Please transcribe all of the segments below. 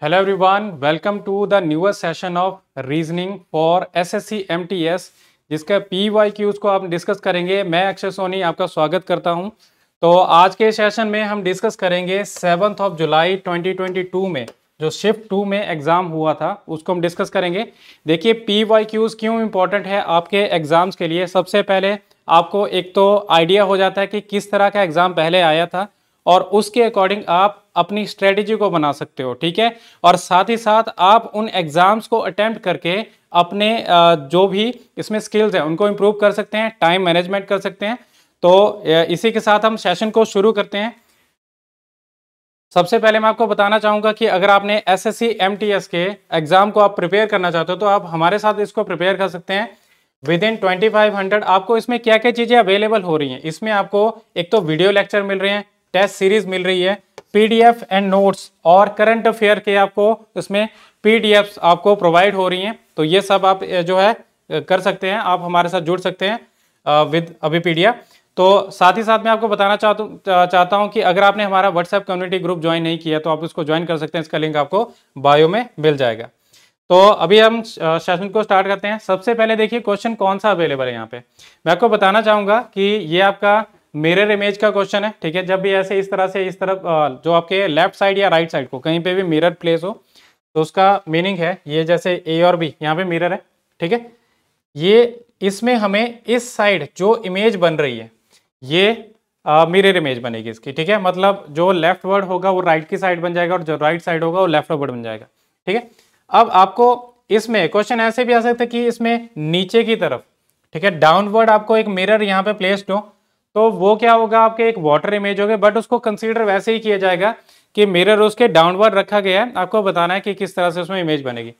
Hello everyone, welcome to the newest session of reasoning for SSC MTS जिसका PYQs को आप discuss करेंगे। मैं अक्षय सोनी आपका स्वागत करता हूं। तो आज के सेशन में हम डिस्कस करेंगे 7 जुलाई 2022 में जो शिफ्ट 2 में एग्जाम हुआ था उसको हम डिस्कस करेंगे। देखिए PYQs क्यों इंपॉर्टेंट है आपके एग्जाम्स के लिए। सबसे पहले आपको एक तो आइडिया हो जाता है कि किस तरह का एग्जाम पहले आया था और उसके अकॉर्डिंग आप अपनी स्ट्रेटेजी को बना सकते हो, ठीक है। और साथ ही साथ आप उन एग्जाम्स को अटेम्प्ट करके अपने जो भी इसमें स्किल्स हैं उनको इम्प्रूव कर सकते हैं, टाइम मैनेजमेंट कर सकते हैं। तो इसी के साथ हम सेशन को शुरू करते हैं। सबसे पहले मैं आपको बताना चाहूंगा कि अगर आपने एसएससी एमटीएस के एग्जाम को आप प्रिपेयर करना चाहते हो तो आप हमारे साथ इसको प्रिपेयर कर सकते हैं विद इन 2500। आपको इसमें क्या क्या चीजें अवेलेबल हो रही हैं, इसमें आपको एक तो वीडियो लेक्चर मिल रहे हैं, टेस्ट सीरीज मिल रही है, पीडीएफ एंड नोट्स और करंट अफेयर के आपको इसमें पीडीएफ्स आपको प्रोवाइड हो रही हैं। तो ये सब आप जो है कर सकते हैं, आप हमारे साथ जुड़ सकते हैं विद अभिपीडिया। तो साथ ही साथ मैं आपको बताना चाहता हूं कि अगर आपने हमारा व्हाट्सएप कम्युनिटी ग्रुप ज्वाइन नहीं किया तो आप इसको ज्वाइन कर सकते हैं, इसका लिंक आपको बायो में मिल जाएगा। तो अभी हम सेशन को स्टार्ट करते हैं। सबसे पहले देखिए क्वेश्चन कौन सा अवेलेबल है यहाँ पे। मैं आपको बताना चाहूंगा कि ये आपका मिरर इमेज का क्वेश्चन है, ठीक है। जब भी ऐसे इस तरह से इस तरफ जो आपके लेफ्ट साइड या राइट साइड को कहीं पे भी मिरर प्लेस हो तो उसका मीनिंग है ये, जैसे ए और बी यहाँ पे मिरर है, ठीक है। ये इसमें हमें इस साइड जो इमेज बन रही है ये मिरर इमेज बनेगी इसकी, ठीक है। मतलब जो लेफ्ट वर्ड होगा वो राइट की साइड बन जाएगा और जो राइट साइड होगा वो लेफ्ट वर्ड बन जाएगा, ठीक है। अब आपको इसमें क्वेश्चन ऐसे भी आ सकता है कि इसमें नीचे की तरफ, ठीक है, डाउनवर्ड आपको एक मिरर यहाँ पे प्लेस्ड हो तो वो क्या होगा, आपके एक वाटर इमेज होगा, बट उसको कंसीडर वैसे ही किया जाएगा कि मिरर उसके डाउनवर्ड रखा गया है। आपको बताना है कि किस तरह से उसमें इमेज बनेगी।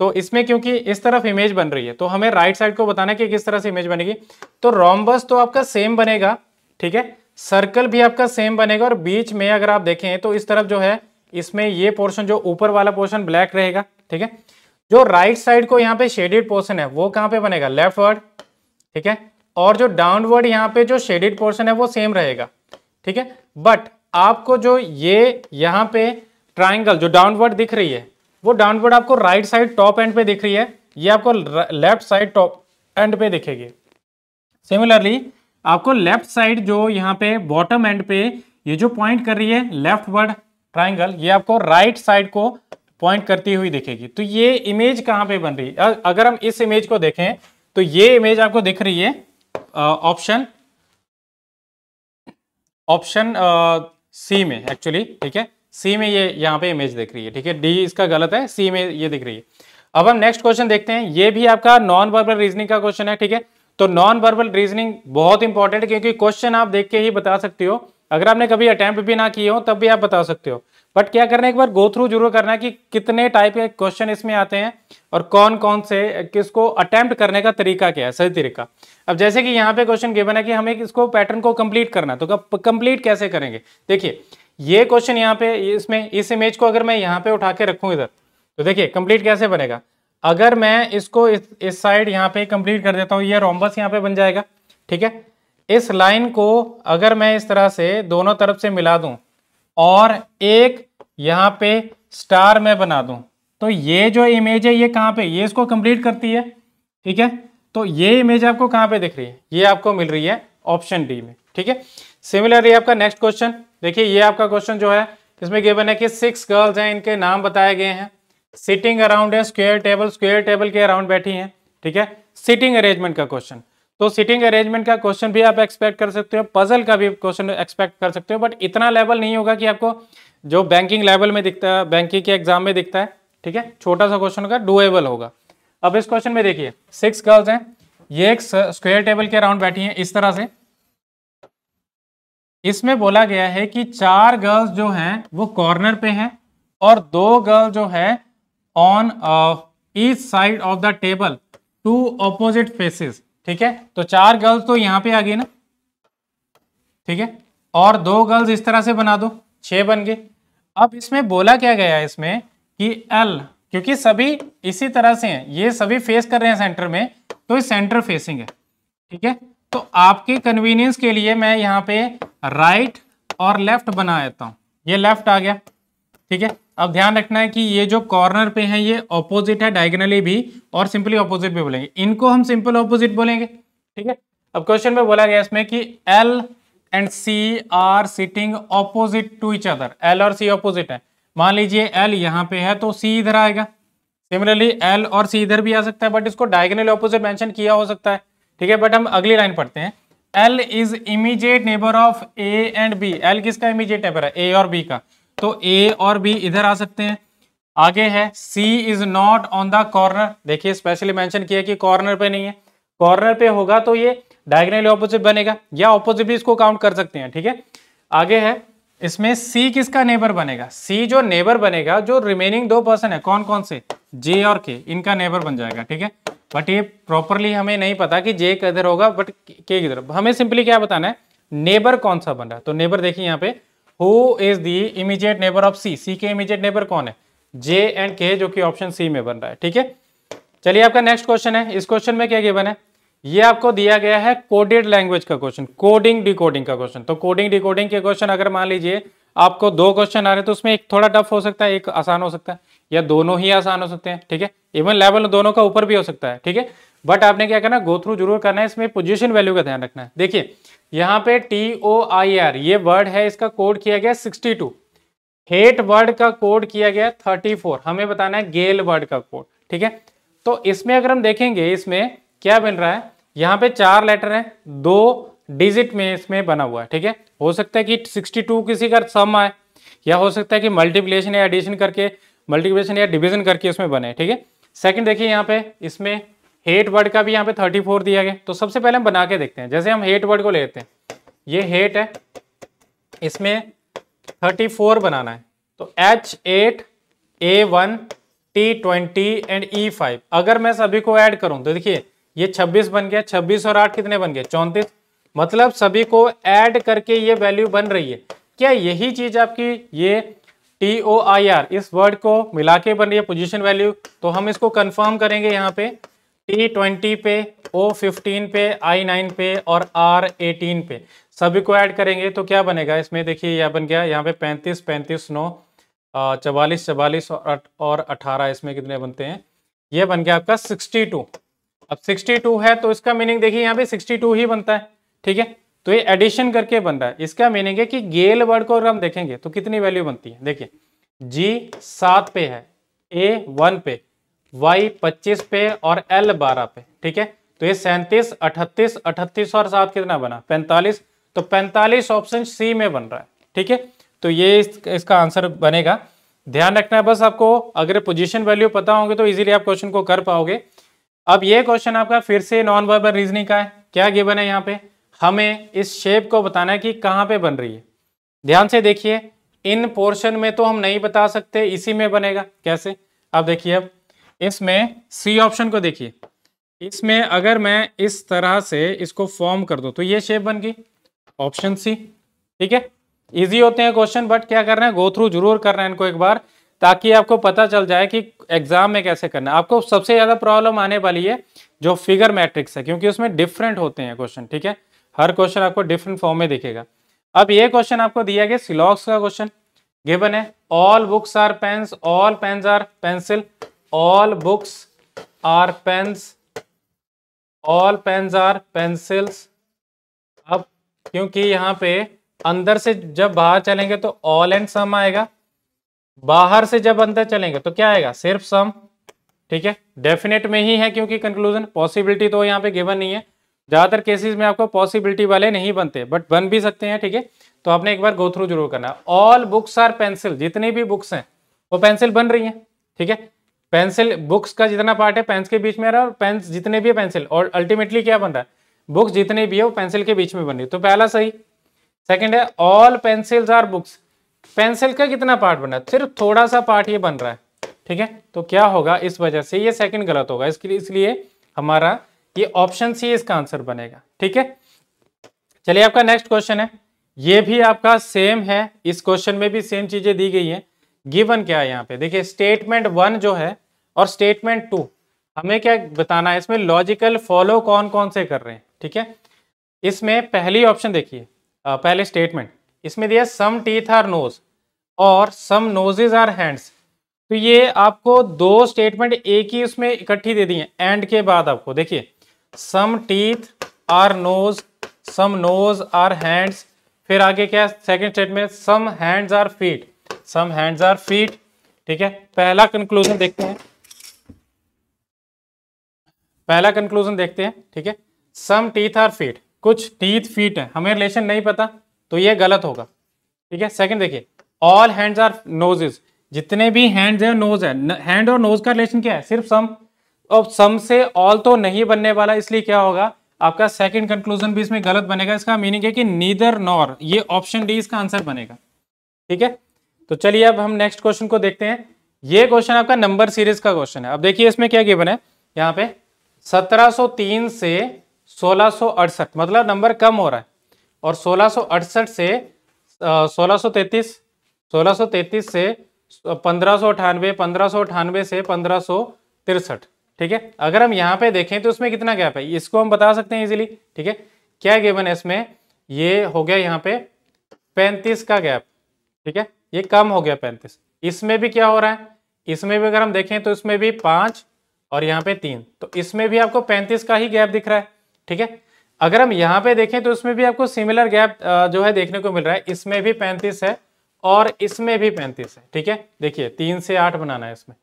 तो इसमें क्योंकि इस तरफ इमेज बन रही है तो हमें राइट साइड को बताना है कि किस तरह से इमेज बनेगी। तो रोम्बस तो आपका सेम बनेगा, ठीक है, सर्कल भी आपका सेम बनेगा और बीच में अगर आप देखें तो इस तरफ जो है इसमें ये पोर्शन जो ऊपर वाला पोर्शन ब्लैक रहेगा, ठीक है। जो राइट साइड को यहाँ पे शेडेड पोर्शन है वो कहाँ पे बनेगा, लेफ्ट वर्ड, ठीक है। और जो डाउनवर्ड यहाँ पे जो शेडेड पोर्शन है वो सेम रहेगा, ठीक है। बट आपको जो ये यहाँ पे ट्राइंगल जो डाउनवर्ड दिख रही है वो डाउनवर्ड आपको राइट साइड टॉप एंड पे दिख रही है, ये आपको लेफ्ट साइड टॉप एंड पे दिखेगी। सिमिलरली आपको लेफ्ट साइड जो यहाँ पे बॉटम एंड पे ये जो पॉइंट कर रही है लेफ्ट वर्ड ट्राइंगल, ये आपको राइट साइड को पॉइंट करती हुई दिखेगी। तो ये इमेज कहाँ पे बन रही है, अगर हम इस इमेज को देखें तो ये इमेज आपको दिख रही है ऑप्शन सी में एक्चुअली, ठीक है। सी में ये यहाँ पे इमेज दिख रही है, ठीक है। डी इसका गलत है, सी में ये दिख रही है। अब हम नेक्स्ट क्वेश्चन देखते हैं। ये भी आपका नॉन वर्बल रीजनिंग का क्वेश्चन है, ठीक है। तो नॉन वर्बल रीजनिंग बहुत इंपॉर्टेंट है क्योंकि क्वेश्चन आप देख के ही बता सकते हो। अगर आपने कभी अटेम्प्ट भी ना किए हो तब भी आप बता सकते हो, बट क्या करना है एक बार गो थ्रू जरूर करना है कि कितने टाइप के क्वेश्चन इसमें आते हैं और कौन कौन से, किसको अटेम्प्ट करने का तरीका क्या है, सही तरीका। अब जैसे कि यहाँ पे क्वेश्चन गिवन है कि हमें इसको पैटर्न को कंप्लीट करना है, तो कंप्लीट कैसे करेंगे। देखिए ये क्वेश्चन यहाँ पे इसमें इस इमेज को अगर मैं यहाँ पे उठा के रखूँ इधर तो देखिए कंप्लीट कैसे बनेगा। अगर मैं इसको इस साइड यहाँ पे कंप्लीट कर देता हूँ, ये रोम्बस यहाँ पे बन जाएगा, ठीक है। इस लाइन को अगर मैं इस तरह से दोनों तरफ से मिला दूं और एक यहाँ पे स्टार में बना दूं तो ये जो इमेज है ये कहाँ पे, ये इसको कंप्लीट करती है, ठीक है। तो ये इमेज आपको कहाँ पे दिख रही है, ये आपको मिल रही है ऑप्शन डी में, ठीक है। सिमिलरली आपका नेक्स्ट क्वेश्चन देखिए, ये आपका क्वेश्चन जो है इसमें गिवन है कि 6 गर्ल्स हैं, इनके नाम बताए गए हैं, सिटिंग अराउंड है स्क्वायर टेबल के अराउंड बैठी हैं, ठीक है। सिटिंग अरेंजमेंट का क्वेश्चन, तो सिटिंग अरेंजमेंट का क्वेश्चन भी आप एक्सपेक्ट कर सकते हो, पजल का भी क्वेश्चन एक्सपेक्ट कर सकते हो, बट इतना लेवल नहीं होगा कि आपको जो बैंकिंग लेवल में दिखता है, बैंकिंग के एग्जाम में दिखता है, ठीक है। छोटा सा क्वेश्चन होगा, डुएबल होगा। अब इस क्वेश्चन में देखिए 6 गर्ल्स हैं, ये एक स्क्वायर टेबल के अराउंड बैठी हैं इस तरह से। इसमें बोला गया है कि 4 गर्ल्स जो हैं वो कॉर्नर पे हैं और 2 गर्ल जो है on each side of the table, 2 opposite faces, ठीक है। तो 4 गर्ल्स तो यहाँ पे आ गई ना, ठीक है, और 2 गर्ल्स इस तरह से बना दो, 6 बन गए। अब इसमें बोला क्या गया है इसमें कि एल, क्योंकि सभी इसी तरह से हैं, ये सभी फेस कर रहे हैं सेंटर में, तो ये सेंटर फेसिंग है, ठीक है। तो आपके कन्वीनियंस के लिए मैं यहाँ पे राइट और लेफ्ट बना देता हूँ, ये लेफ्ट आ गया, ठीक है। अब ध्यान रखना है कि ये जो कॉर्नर पे है ये ऑपोजिट है डायगोनली भी, और सिंपली ऑपोजिट भी बोलेंगे, इनको हम सिंपल ऑपोजिट बोलेंगे, ठीक है। अब क्वेश्चन में बोला गया इसमें कि L and C are sitting opposite to each other, L और C ऑपोजिट है। मान लीजिए L यहाँ पे है तो C इधर आएगा, सिमिलरली L और C इधर भी आ सकता है, बट इसको डायगोनली ऑपोजिट मेंशन किया हो सकता है, ठीक है। बट हम अगली लाइन पढ़ते हैं, L is immediate neighbour of A and B। L किसका इमीडिएट नेबर है? A और B का, तो A और B इधर आ सकते हैं। आगे है C is not on the corner, देखिए स्पेशली मेंशन किया कि कॉर्नर पे नहीं है, कॉर्नर पे होगा तो ये डायगोनली ऑपोजिट बनेगा, या ऑपोजिट भी इसको काउंट कर सकते हैं, ठीक है। आगे है इसमें C किसका नेबर बनेगा? C जो नेबर बनेगा, जो रिमेनिंग दो पर्सन है, कौन कौन से? J और K, इनका नेबर बन जाएगा, ठीक है। बट ये प्रॉपरली हमें नहीं पता कि J किधर होगा बट K किधर, हमें सिंपली क्या बताना है, नेबर कौन सा बन रहा है। तो नेबर देखिए यहाँ पे, who is the immediate neighbour of C, C के इमीडिएट नेबर कौन है? J एंड K, जो कि ऑप्शन C में बन रहा है, ठीक है। चलिए आपका नेक्स्ट क्वेश्चन है, इस क्वेश्चन में क्या गिवन है, ये आपको दिया गया है कोडेड लैंग्वेज का क्वेश्चन, कोडिंग डिकोडिंग का क्वेश्चन। तो कोडिंग डिकोडिंग के क्वेश्चन अगर मान लीजिए आपको दो क्वेश्चन आ रहे हैं तो उसमें एक थोड़ा टफ हो सकता है, एक आसान हो सकता है, या दोनों ही आसान हो सकते हैं, ठीक है। इवन लेवल दोनों का ऊपर भी हो सकता है, ठीक है। बट आपने क्या करना, गो थ्रू जरूर करना है, इसमें पोजीशन वैल्यू का ध्यान रखना है। देखिए यहाँ पे TOIR ये वर्ड है, इसका कोड किया गया 62, हेट वर्ड का कोड किया गया 34, हमें बताना है गेल वर्ड का कोड, ठीक है। तो इसमें अगर हम देखेंगे इसमें क्या बन रहा है, यहाँ पे 4 लेटर है, 2 डिजिट में इसमें बना हुआ है, ठीक है। हो सकता है कि 62 किसी का सम आए, या हो सकता है कि मल्टीप्लिकेशन या एडिशन करके, मल्टीप्लिकेशन या डिवीजन करके उसमें बने, ठीक है। सेकंड देखिए यहाँ पे इसमें हेट वर्ड का भी यहाँ पे 34 दिया गया। तो सबसे पहले हम बना के देखते हैं, जैसे हम हेट वर्ड को लेते हैं, ये हेट है, इसमें 34 बनाना है, तो H8 A1 T20 and E5, अगर मैं सभी को ऐड करूं तो देखिए ये 26 बन गया, 26 और 8 कितने बन गए? 34, मतलब सभी को ऐड करके ये वैल्यू बन रही है। क्या यही चीज आपकी ये TOIR इस वर्ड को मिला के बन रही है पोजीशन वैल्यू? तो हम इसको कंफर्म करेंगे यहाँ पे, T20 पे, O15 पे, I9 पे और R18 पे सभी को ऐड करेंगे तो क्या बनेगा इसमें? देखिए यह बन गया यहाँ पे 35 35 9 44 44 और 18, इसमें कितने बनते हैं? ये बन गया आपका 62। अब 62 है तो इसका मीनिंग देखिए यहाँ पे 62 ही बनता है, ठीक है। तो ये एडिशन करके बन रहा है, इसका मीनिंग है कि गेल वर्ड को अगर हम देखेंगे तो कितनी वैल्यू बनती है? देखिए G 7 पे है, A 1 पे, Y 25 पे और L 12 पे, ठीक है। तो ये 37 38 38 और 7 कितना बना? 45। तो 45 ऑप्शन C में बन रहा है, ठीक है। तो ये इसका आंसर बनेगा। ध्यान रखना है बस आपको, अगर पोजीशन वैल्यू पता होंगे तो इजीली आप क्वेश्चन को कर पाओगे। अब ये क्वेश्चन आपका फिर से नॉन वर्बल रीजनिंग का है। क्या गिवन है यहाँ पे, हमें इस शेप को बताना है कि कहाँ पे बन रही है। ध्यान से देखिए, इन पोर्शन में तो हम नहीं बता सकते, इसी में बनेगा। कैसे? अब देखिए, अब इसमें सी ऑप्शन को देखिए, इसमें अगर मैं इस तरह से इसको फॉर्म कर दूं तो ये शेप बन गई, ऑप्शन सी, ठीक है। इजी होते हैं क्वेश्चन, बट क्या करना है, गो थ्रू जरूर करना है इनको एक बार, ताकि आपको पता चल जाए कि एग्जाम में कैसे करना है। आपको सबसे ज्यादा प्रॉब्लम आने वाली है जो फिगर मैट्रिक्स है, क्योंकि उसमें डिफरेंट होते हैं क्वेश्चन, ठीक है। हर क्वेश्चन आपको डिफरेंट फॉर्म में दिखेगा। अब ये क्वेश्चन आपको दिया गया सिलॉक्स का क्वेश्चन गिवन है, all books are pens, all pens are pencil, all books are pens, all pens are pencils. अब क्योंकि यहाँ पे अंदर से जब बाहर चलेंगे तो ऑल एंड सम आएगा, बाहर से जब अंदर चलेंगे तो क्या आएगा? सिर्फ सम, ठीक है। डेफिनेट में ही है क्योंकि कंक्लूजन, पॉसिबिलिटी तो यहाँ पे गिवन नहीं है। ज्यादातर केसेस में आपको पॉसिबिलिटी वाले नहीं बनते, बट बन भी सकते हैं, ठीक है। तो आपने एक बार गो थ्रू जरूर करना। ऑल बुक्स आर पेंसिल, जितनी भी बुक्स हैं वो पेंसिल बन रही हैं, ठीक है। पेंसिल बुक्स का जितना पार्ट है पेन्स के बीच में आ रहा है, और पेन्स जितने भी है पेंसिल, और अल्टीमेटली क्या बन रहा है? बुक्स जितने भी है वो पेंसिल के बीच में बन रही है। तो पहला सही। सेकंड है all pencils are books, pencil का कितना पार्ट बन रहा है? सिर्फ थोड़ा सा पार्ट ये बन रहा है, ठीक है। तो क्या होगा, इस वजह से ये सेकंड गलत होगा, इसलिए हमारा ये ऑप्शन सी इसका आंसर बनेगा, ठीक है। चलिए आपका नेक्स्ट क्वेश्चन है, ये भी आपका सेम है, इस क्वेश्चन में भी सेम चीजें दी गई है। गिवन क्या है यहाँ पे, देखिए स्टेटमेंट 1 जो है और स्टेटमेंट 2, हमें क्या बताना है इसमें? लॉजिकल फॉलो कौन कौन से कर रहे हैं, ठीक है। इसमें पहली ऑप्शन देखिए, पहले स्टेटमेंट इसमें दिया सम टीथ आर नोज, और सम नोजेज आर हैंड्स। तो ये आपको दो स्टेटमेंट एक ही उसमें इकट्ठी दे दी है एंड के बाद। आपको देखिए some teeth are nose, some nose are hands, फिर आगे क्या second statement some hands are feet, some hands are feet. ठीक है, पहला कंक्लूजन देखते हैं, पहला कंक्लूजन देखते हैं। ठीक है, सम टीथ आर फीट, कुछ टीथ फीट है, हमें रिलेशन नहीं पता तो ये गलत होगा। ठीक है, सेकंड देखिए ऑल हैंड्स आर नोजेस, जितने भी हैंड्स है नोज है, हैंड और नोज का रिलेशन क्या है, सिर्फ सम। और सम से ऑल तो नहीं बनने वाला, इसलिए क्या होगा आपका सेकंड कंक्लूजन भी इसमें गलत बनेगा। इसका मीनिंग है कि नीदर नॉर, ये ऑप्शन डी इसका आंसर बनेगा। ठीक है, तो चलिए अब हम नेक्स्ट क्वेश्चन को देखते हैं। ये क्वेश्चन आपका नंबर सीरीज का क्वेश्चन है। अब देखिए इसमें क्या गिवन है, यहाँ पे 1703 से 1668, मतलब नंबर कम हो रहा है, और 1668 से 1633, 1633 से 1598, 1598 से 1563। ठीक है, अगर हम यहाँ पे देखें तो उसमें कितना गैप है, इसको हम बता सकते हैं इजीली। ठीक है, क्या गिवन है इसमें, ये हो गया यहाँ पे 35 का गैप। ठीक है, ये कम हो गया 35। इसमें भी क्या हो रहा है, इसमें भी अगर हम देखें तो इसमें भी 5 और यहाँ पे 3, तो इसमें भी आपको 35 का ही गैप दिख रहा है। ठीक है, अगर हम यहाँ पे देखें तो इसमें भी आपको सिमिलर गैप जो है देखने को मिल रहा है, इसमें भी 35 है और इसमें भी 35 है। ठीक है, देखिए 3 से 8 बनाना है इसमें।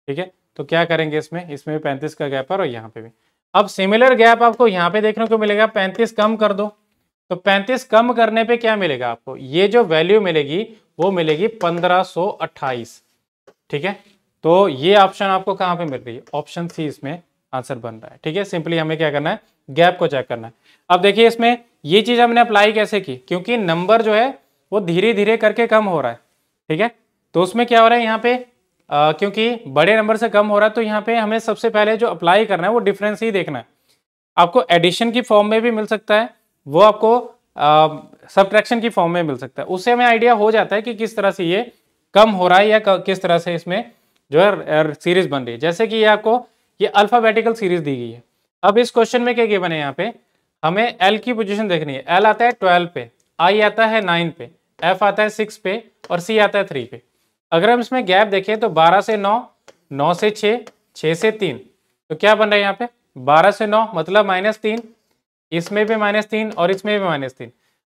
ठीक है, तो क्या करेंगे इसमें भी 35 का गैप है और यहाँ पे भी। अब सिमिलर गैप आपको यहाँ पे देखने को मिलेगा, 35 कम कर दो, तो 35 कम करने पे क्या मिलेगा आपको, ये जो वैल्यू मिलेगी वो मिलेगी 1528। ठीक है, तो ये ऑप्शन आपको कहाँ पे मिल रही है, ऑप्शन सी इसमें आंसर बन रहा है। ठीक है, सिंपली हमें क्या करना है, गैप को चेक करना है। अब देखिए इसमें ये चीज हमने अप्लाई कैसे की, क्योंकि नंबर जो है वो धीरे धीरे करके कम हो रहा है। ठीक है, तो उसमें क्या हो रहा है यहाँ पे क्योंकि बड़े नंबर से कम हो रहा है, तो यहाँ पे हमें सबसे पहले जो अप्लाई करना है वो डिफरेंस ही देखना है। आपको एडिशन की फॉर्म में भी मिल सकता है, वो आपको सबट्रैक्शन की फॉर्म में मिल सकता है, उससे हमें आइडिया हो जाता है कि किस तरह से ये कम हो रहा है या किस तरह से इसमें जो है सीरीज बन रही है। जैसे कि ये आपको ये अल्फाबेटिकल सीरीज दी गई है। अब इस क्वेश्चन में क्या गिवन है, यहाँ पे हमें एल की पोजीशन देखनी है। एल आता है 12 पे, आई आता है 9 पे, एफ आता है 6 पे और सी आता है 3 पे। अगर हम इसमें गैप देखें तो 12 से 9, 9 से 6, 6 से 3, तो क्या बन रहा है यहाँ पे 12 से 9 मतलब -3, इसमें भी -3 और इसमें भी -3।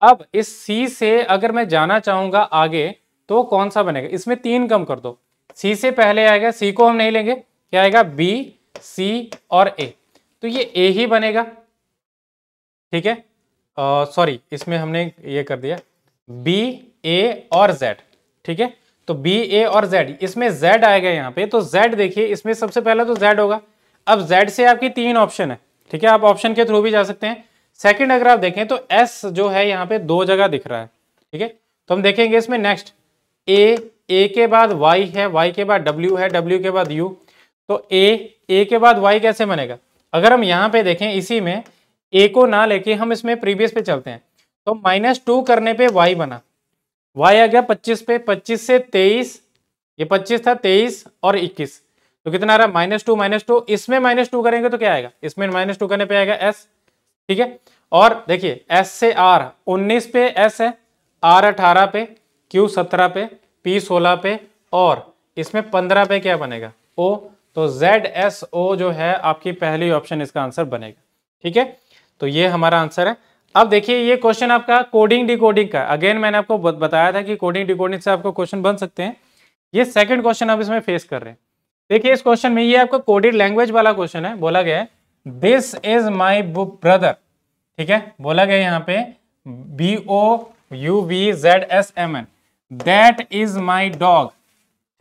अब इस सी से अगर मैं जाना चाहूंगा आगे तो कौन सा बनेगा, इसमें 3 कम कर दो, सी से पहले आएगा, सी को हम नहीं लेंगे, क्या आएगा बी, सी और ए, तो ये ए ही बनेगा। ठीक है, सॉरी इसमें हमने ये कर दिया बी, ए और जेड। ठीक है, तो बी, ए और जेड, इसमें जेड आएगा यहाँ पे, तो जेड देखिए इसमें सबसे पहला तो जेड होगा। अब जेड से आपकी 3 ऑप्शन है। ठीक है, आप ऑप्शन के थ्रू भी जा सकते हैं। सेकंड अगर आप देखें तो एस जो है यहाँ पे 2 जगह दिख रहा है। ठीक है, तो हम देखेंगे इसमें नेक्स्ट ए के बाद वाई है, वाई के बाद डब्ल्यू है, डब्ल्यू के बाद यू, तो ए के बाद वाई कैसे बनेगा। अगर हम यहाँ पे देखें इसी में ए को ना लेके हम इसमें प्रीवियस पे चलते हैं, तो -2 करने पे वाई बना, वाई आ गया 25 पे, 25 से 23, ये 25 था, 23 और 21, तो कितना आ रहा है -2, इसमें -2 करेंगे तो क्या आएगा, इसमें -2 करने पे आएगा एस। ठीक है, और देखिए एस से आर 19 पे एस है, आर 18 पे, क्यू 17 पे, पी 16 पे और इसमें 15 पे क्या बनेगा ओ, तो जेड एस ओ जो है आपकी पहली ऑप्शन इसका आंसर बनेगा। ठीक है, तो ये हमारा आंसर है। अब देखिए ये क्वेश्चन आपका कोडिंग डिकोडिंग का, अगेन मैंने आपको बताया था कि कोडिंग डिकोडिंग से आपको क्वेश्चन बन सकते हैं। ये सेकंड क्वेश्चन आप इसमें फेस कर रहे हैं। देखिए इस क्वेश्चन में ये आपका कोडेड लैंग्वेज वाला क्वेश्चन है। बोला गया है दिस इज माई ब्रदर। ठीक है, बोला गया यहाँ पे BOUVZSMN, that is my dog.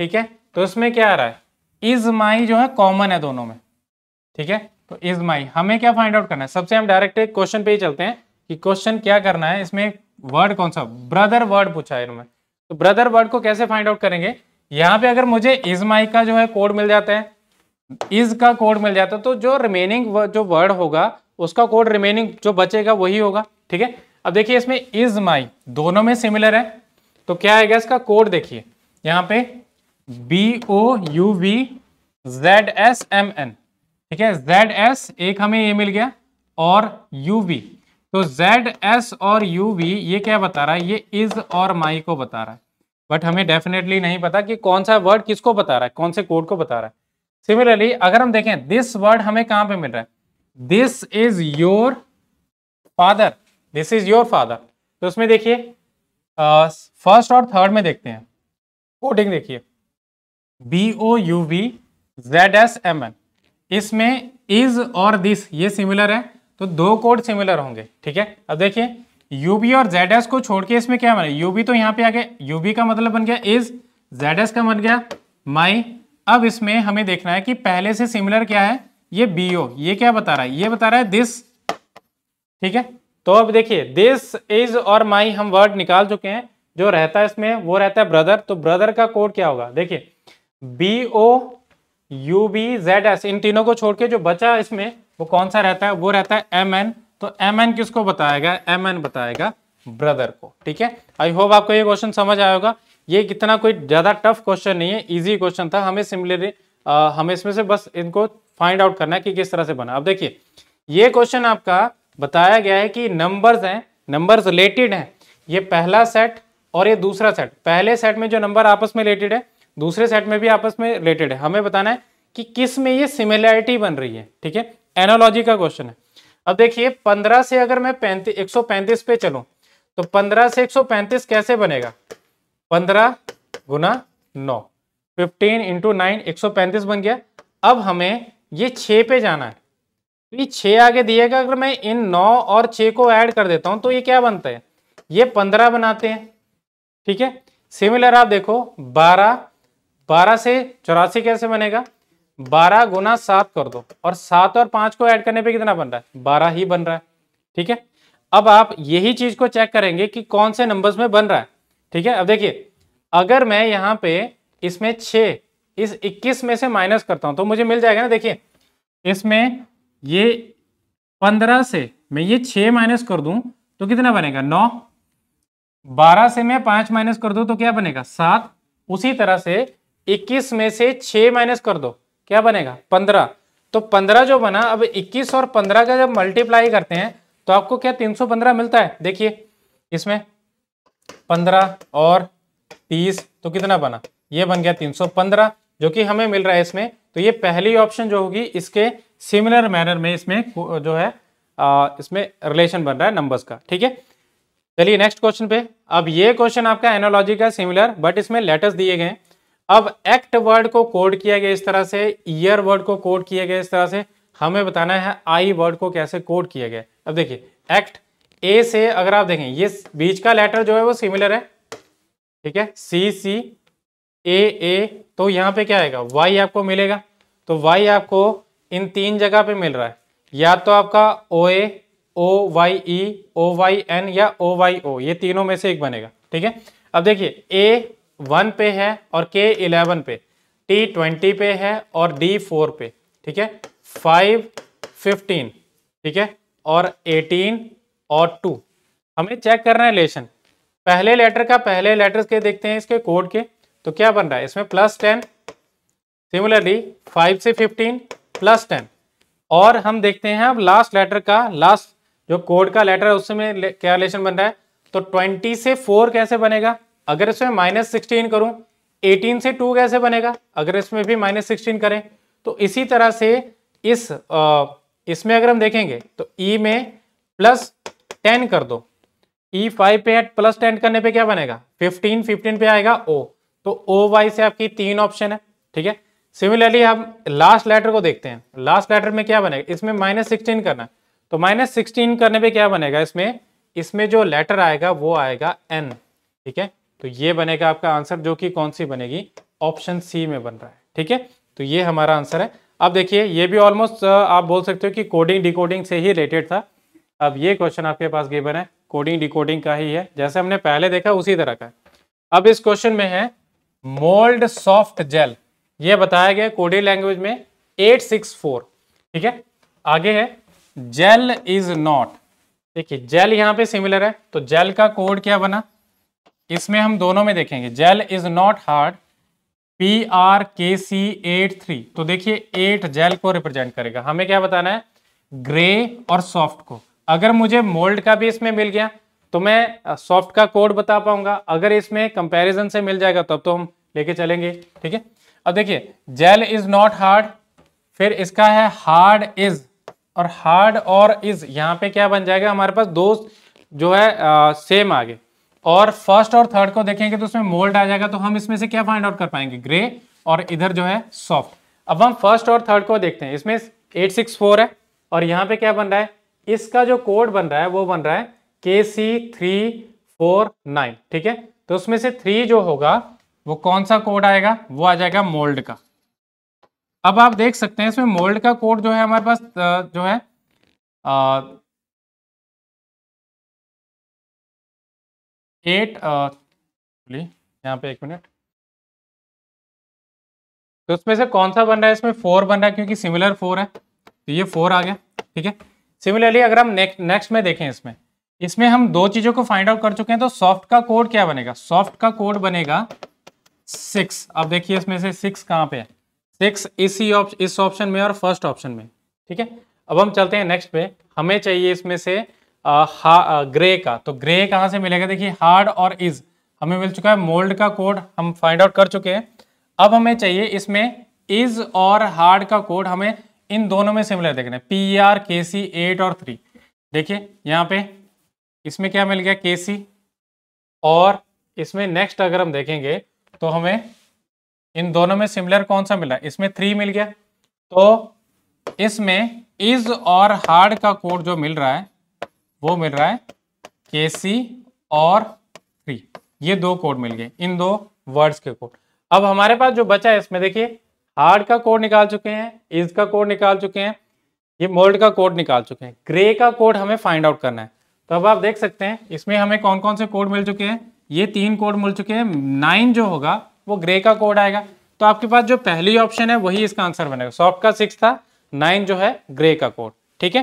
ठीक है, तो इसमें क्या आ रहा है, इज माई जो है कॉमन है दोनों में। ठीक है, तो इज माई हमें क्या फाइंड आउट करना है, सबसे हम डायरेक्ट एक क्वेश्चन पे ही चलते हैं कि क्वेश्चन क्या करना है। इसमें वर्ड कौन सा, ब्रदर वर्ड पूछा है इन्होंने, तो ब्रदर वर्ड को कैसे फाइंड आउट करेंगे। यहाँ पे अगर मुझे इज माई का जो है कोड मिल जाता है, इज का कोड मिल जाता है, तो जो रिमेनिंग जो वर्ड होगा उसका कोड रिमेनिंग जो बचेगा वही होगा। ठीक है, अब देखिए इसमें इज माई दोनों में सिमिलर है, तो क्या आएगा इसका कोड, देखिए यहाँ पे BOUVZSMN। ठीक है, ZS एक हमें ये मिल गया और UV, तो ZS और UV ये क्या बता रहा है, ये इज और माई को बता रहा है। बट हमें डेफिनेटली नहीं पता कि कौन सा वर्ड किसको बता रहा है, कौन से कोड को बता रहा है। सिमिलरली अगर हम देखें दिस वर्ड हमें कहां पे मिल रहा है, this is your father, this is your father. तो उसमें देखिए फर्स्ट और थर्ड में देखते हैं कोडिंग, देखिए BOUVZSMN, इसमें इज और दिस ये सिमिलर है, तो दो कोड सिमिलर होंगे, ठीक है। अब देखिए यूबी और ZS को छोड़ के इसमें क्या बना, यूबी तो यहाँ पे आ गया, यूबी का मतलब बन गया इज, ZS का बन गया माई। अब इसमें हमें देखना है कि पहले से सिमिलर क्या है, ये BO, ये क्या बता रहा है, ये बता रहा है दिस, ठीक है। तो अब देखिए दिस इज और माई हम वर्ड निकाल चुके हैं, जो रहता है इसमें वो रहता है ब्रदर, तो ब्रदर का कोड क्या होगा, देखिए BOUVZS, इन तीनों को छोड़ के जो बचा इसमें वो कौन सा रहता है, वो रहता है MN। तो MN किसको बताएगा, MN बताएगा ब्रदर को, ठीक है। आई होप आपको ये क्वेश्चन समझ आया होगा। ये कितना कोई ज्यादा टफ क्वेश्चन नहीं है, इजी क्वेश्चन था। हमें सिमिलरली हमें इसमें से बस इनको फाइंड आउट करना है कि किस तरह से बना। अब देखिए ये क्वेश्चन आपका बताया गया है कि नंबर्स हैं, नंबर्स रिलेटेड हैं, ये पहला सेट और ये दूसरा सेट, पहले सेट में जो नंबर आपस में रिलेटेड है, दूसरे सेट में भी आपस में रिलेटेड है। हमें बताना है कि किस में ये सिमिलैरिटी बन रही है, ठीक है। एनालॉजी का क्वेश्चन है। अब देखिए 15 से अगर मैं 135 पे चलूं तो 15 से 135 कैसे बनेगा, 15 गुना 9, 15 इंटू 9, 135 बन गया। अब हमें ये 6 पे जाना है, तो ये 6 आगे दिएगा, अगर मैं इन 9 और 6 को ऐड कर देता हूं तो ये क्या बनता है, ये 15 बनाते हैं, ठीक है। सिमिलर आप देखो 12 से 84 कैसे बनेगा, 12 गुना 7 कर दो, और 7 और 5 को ऐड करने पे कितना बन रहा है, 12 ही बन रहा है, ठीक है। अब आप यही चीज को चेक करेंगे कि कौन से नंबर्स में बन रहा है, ठीक है। अब देखिए अगर मैं यहाँ पे इसमें 6 इस 21 में से माइनस करता हूं तो मुझे मिल जाएगा ना, देखिए इसमें ये 15 से मैं ये 6 माइनस कर दूं तो कितना बनेगा 9, 12 से मैं 5 माइनस कर दूं तो क्या बनेगा 7, उसी तरह से 21 में से 6 माइनस कर दो क्या बनेगा 15, तो 15 जो बना, अब 21 और 15 का जब मल्टीप्लाई करते हैं तो आपको क्या 315 मिलता है। देखिए इसमें 15 और 30 तो कितना बना, ये बन गया 315 जो कि हमें मिल रहा है इसमें। तो ये पहली ऑप्शन जो होगी इसके सिमिलर मैनर में इसमें जो है इसमें रिलेशन बन रहा है नंबर्स का, ठीक है। चलिए नेक्स्ट क्वेश्चन पे। अब ये क्वेश्चन आपका एनालॉजी का सिमिलर, बट इसमें लेटर्स दिए गए। अब एक्ट वर्ड को कोड किया गया इस तरह से, ईयर वर्ड को कोड किया गया इस तरह से, हमें बताना है आई वर्ड को कैसे कोड किया गया। अब देखिए एक्ट ए से अगर आप देखें ये बीच का लेटर जो है वो सिमिलर है, ठीक है, सी सी ए ए, तो यहाँ पे क्या आएगा वाई आपको मिलेगा। तो वाई आपको इन 3 जगह पे मिल रहा है, या तो आपका ओ ए, ओ वाई ई, ओ वाई एन या ओ वाई ओ, ये तीनों में से एक बनेगा, ठीक है। अब देखिए ए 1 पे है और के 11 पे, टी 20 पे है और डी 4 पे, ठीक है, 5 15, ठीक है, और 18 और 2। हमें चेक करना है रिलेशन, पहले लेटर का पहले लेटर्स के देखते हैं इसके कोड के, तो क्या बन रहा है इसमें +10, सिमिलरली 5 से 15 +10, और हम देखते हैं अब लास्ट लेटर का, लास्ट जो कोड का लेटर है उसमें क्या रिलेशन बन रहा है। तो 20 से 4 कैसे बनेगा, अगर इसमें -16 करूं, 18 से 2 कैसे बनेगा, अगर इसमें भी -16 करें। तो इसी तरह से इसमें अगर हम देखेंगे तो ई में +10 कर दो, ई 5 पे है, +10 करने पे क्या बनेगा 15 पे आएगा ओ, तो ओ वाई से आपकी 3 ऑप्शन है, ठीक है। सिमिलरली हम लास्ट लेटर को देखते हैं, लास्ट लेटर में क्या बनेगा, इसमें -16 करना है, तो -16 करने पे क्या बनेगा इसमें जो लेटर आएगा वो आएगा एन, ठीक है। तो ये बनेगा आपका आंसर, जो कि कौन सी बनेगी, ऑप्शन सी में बन रहा है, ठीक है। तो ये हमारा आंसर है। अब देखिए ये भी ऑलमोस्ट आप बोल सकते हो कि कोडिंग डिकोडिंग से ही रिलेटेड था। अब ये क्वेश्चन आपके पास गिवन है, कोडिंग डिकोडिंग का ही है, जैसे हमने पहले देखा उसी तरह का है। अब इस क्वेश्चन में है मोल्ड सॉफ्ट जेल, ये बताया गया कोडिंग लैंग्वेज में 864, ठीक है। आगे है जेल इज नॉट, देखिए जेल यहाँ पे सिमिलर है, तो जेल का कोड क्या बना, इसमें हम दोनों में देखेंगे, jail is not hard, PRKC83, तो देखिए 8 जेल को रिप्रेजेंट करेगा। हमें क्या बताना है, ग्रे और सॉफ्ट को। अगर मुझे मोल्ड का भी इसमें मिल गया तो मैं सॉफ्ट का कोड बता पाऊंगा। अगर इसमें कंपैरिजन से मिल जाएगा तब तो हम लेके चलेंगे, ठीक है। अब देखिए जेल इज नॉट हार्ड, फिर इसका है हार्ड इज, और हार्ड और इज यहाँ पे क्या बन जाएगा हमारे पास दो जो है सेम आगे, और फर्स्ट और थर्ड को देखेंगे तो उसमें मोल्ड आ जाएगा, तो हम इसमें से क्या फाइंड आउट कर पाएंगे, ग्रे, और इधर जो है सॉफ्ट। अब हम फर्स्ट और थर्ड को देखते हैं, इसमें 864 है और यहाँ पे क्या बन रहा है, इसका जो कोड बन रहा है वो बन रहा है KC349, ठीक है। तो उसमें से 3 जो होगा वो कौन सा कोड आएगा, वो आ जाएगा मोल्ड का। अब आप देख सकते हैं इसमें मोल्ड का कोड जो है हमारे पास जो है 8 यहाँ पे 1 मिनट, तो उसमें से कौन सा बन रहा है, इसमें 4 बन रहा है क्योंकि सिमिलर 4 है, तो ये 4 आ गया, ठीक है। सिमिलरली अगर हम नेक्स्ट में देखें, इसमें हम दो चीजों को फाइंड आउट कर चुके हैं, तो सॉफ्ट का कोड क्या बनेगा, सॉफ्ट का कोड बनेगा 6। अब देखिए इसमें से 6 कहाँ पे है, 6 इस ऑप्शन में और फर्स्ट ऑप्शन में, ठीक है। अब हम चलते हैं नेक्स्ट पे, हमें चाहिए इसमें से ग्रे का, तो ग्रे कहाँ से मिलेगा, देखिए हार्ड और इज हमें मिल चुका है, मोल्ड का कोड हम फाइंड आउट कर चुके हैं। अब हमें चाहिए इसमें इज और हार्ड का कोड, हमें इन दोनों में सिमिलर देखना है, PER KC 8 और 3। देखिए यहाँ पे इसमें क्या मिल गया, KC, और इसमें नेक्स्ट अगर हम देखेंगे तो हमें इन दोनों में सिमिलर कौन सा मिला, इसमें 3 मिल गया, तो इसमें इज और हार्ड का कोड जो मिल रहा है वो मिल रहा है KC और 3, ये दो कोड मिल गए, इन दो वर्ड्स के कोड। अब हमारे पास जो बचा है इसमें देखिए हार्ड का कोड निकाल चुके हैं, इज का कोड निकाल चुके हैं, ये मोल्ड का कोड निकाल चुके हैं, ग्रे का कोड हमें फाइंड आउट करना है। तो अब आप देख सकते हैं इसमें हमें कौन कौन से कोड मिल चुके हैं, ये 3 कोड मिल चुके हैं, 9 जो होगा वो ग्रे का कोड आएगा। तो आपके पास जो पहली ऑप्शन है वही इसका आंसर बनेगा, सॉफ्ट का 6 था, 9 जो है ग्रे का कोड, ठीक है।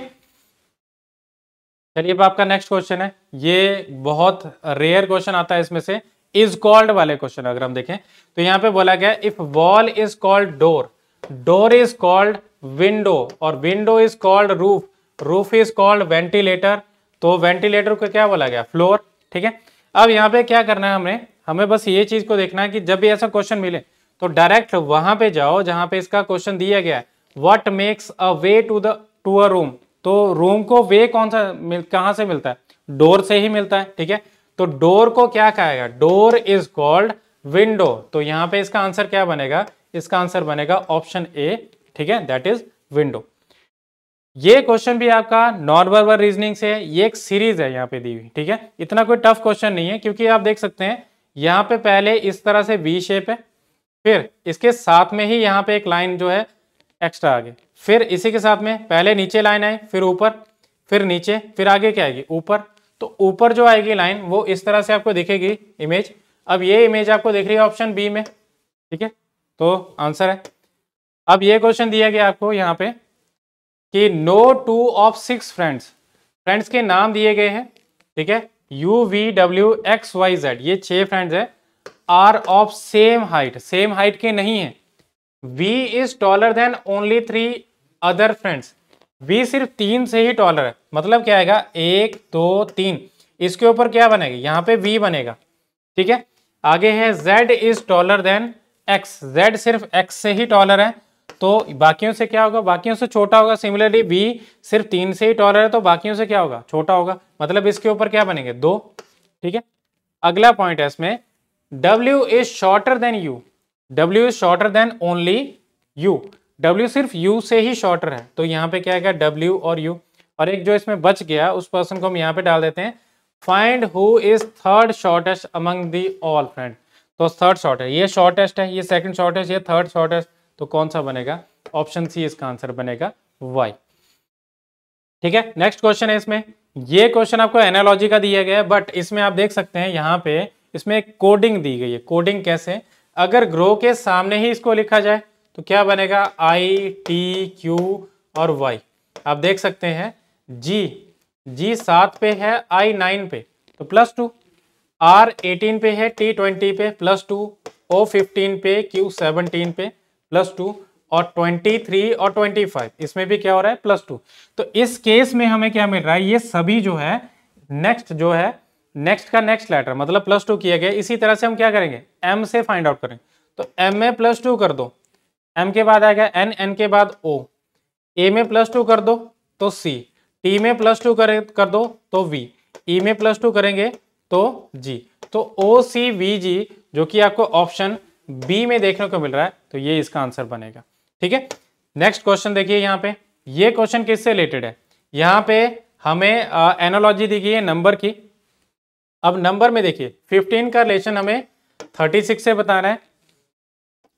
चलिए अब आपका नेक्स्ट क्वेश्चन है, ये बहुत रेयर क्वेश्चन आता है इसमें से, इज कॉल्ड वाले क्वेश्चन अगर हम देखें तो यहाँ पे बोला गया if wall is called door, door is called window, और window is called roof, roof is called ventilator, तो वेंटिलेटर को क्या बोला गया, फ्लोर, ठीक है। अब यहाँ पे क्या करना है, हमें बस ये चीज को देखना है कि जब भी ऐसा क्वेश्चन मिले तो डायरेक्ट वहां पे जाओ जहां पे इसका क्वेश्चन दिया गया है, what makes a way to a room, तो रूम को वे कौन सा कहां से मिलता है, डोर से ही मिलता है, ठीक है। तो डोर को क्या कहेगा, डोर इज कॉल्ड विंडो, तो यहाँ पे इसका आंसर क्या बनेगा, इसका आंसर बनेगा ऑप्शन ए, ठीक है, दैट इज विंडो। ये क्वेश्चन भी आपका नॉन वर्बल रीजनिंग से है, ये एक सीरीज है यहाँ पे दी हुई, ठीक है। इतना कोई टफ क्वेश्चन नहीं है क्योंकि आप देख सकते हैं यहाँ पे पहले इस तरह से वी शेप है, फिर इसके साथ में ही यहाँ पे एक लाइन जो है एक्स्ट्रा आगे, फिर इसी के साथ में पहले नीचे लाइन आई, फिर ऊपर, फिर नीचे, फिर आगे क्या आएगी, ऊपर। तो ऊपर जो आएगी लाइन वो इस तरह से आपको दिखेगी इमेज। अब ये इमेज आपको दिख रही है ऑप्शन बी में, ठीक है, तो आंसर है। अब ये क्वेश्चन दिया गया आपको यहाँ पे कि नो 2 ऑफ 6 फ्रेंड्स, फ्रेंड्स के नाम दिए गए हैं, ठीक है, UVWXYZ, ये 6 फ्रेंड्स है, are of same height, same height के नहीं है, V is taller than only 3 other friends, V सिर्फ 3 से ही टॉलर है, मतलब क्या आएगा 1 2 3, इसके ऊपर क्या बनेगा, यहाँ पे V बनेगा, ठीक है। आगे है Z is taller then X, Z सिर्फ X से ही टॉलर है, तो बाकियों से क्या होगा, बाकियों से छोटा होगा। सिमिलरली V सिर्फ 3 से ही टॉलर है, तो बाकियों से क्या होगा, छोटा होगा, मतलब इसके ऊपर क्या बनेंगे 2, ठीक है। अगला पॉइंट है इसमें W is shorter than U, W is shorter than only U, W सिर्फ U से ही शॉर्टर है, तो यहाँ पे क्या आएगा W और U। और एक जो इसमें बच गया उस पर्सन को हम यहाँ पे डाल देते हैं, find who is third shortest among the all friend, तो थर्ड शॉर्टेस्ट, ये शॉर्टेस्ट है, ये सेकंड शॉर्टेस्ट, ये थर्ड शॉर्टेस्ट, तो कौन सा बनेगा, ऑप्शन सी इसका आंसर बनेगा Y, ठीक है। नेक्स्ट क्वेश्चन है इसमें, ये क्वेश्चन आपको एनालॉजी का दिया गया है, बट इसमें आप देख सकते हैं यहाँ पे इसमें एक कोडिंग दी गई है। कोडिंग कैसे, अगर ग्रो के सामने ही इसको लिखा जाए तो क्या बनेगा, I T Q और Y। आप देख सकते हैं G 7 पे है, I 9 पे, तो +2, R 18 पे है, T 20 पे +2, O 15 पे, Q 17 पे +2, और 23 और 25 इसमें भी क्या हो रहा है +2। तो इस केस में हमें क्या मिल रहा है, ये सभी जो है नेक्स्ट जो है नेक्स्ट का नेक्स्ट लेटर मतलब +2 किया गया, इसी तरह से हम क्या करेंगे, m से फाइंड आउट करेंगे। तो m में +2 कर दो, m के बाद आएगा n, n के बाद o, a में +2 कर दो तो c, t में +2 कर दो तो v, e में +2 करेंगे तो g। तो o c v g जो कि आपको ऑप्शन बी में देखने को मिल रहा है, तो ये इसका आंसर बनेगा। ठीक है, नेक्स्ट क्वेश्चन देखिए यहाँ पे, ये क्वेश्चन किससे रिलेटेड है, यहाँ पे हमें एनालॉजी दी गई है नंबर की। अब नंबर में देखिए 15 का रिलेशन हमें 36 से बताना है,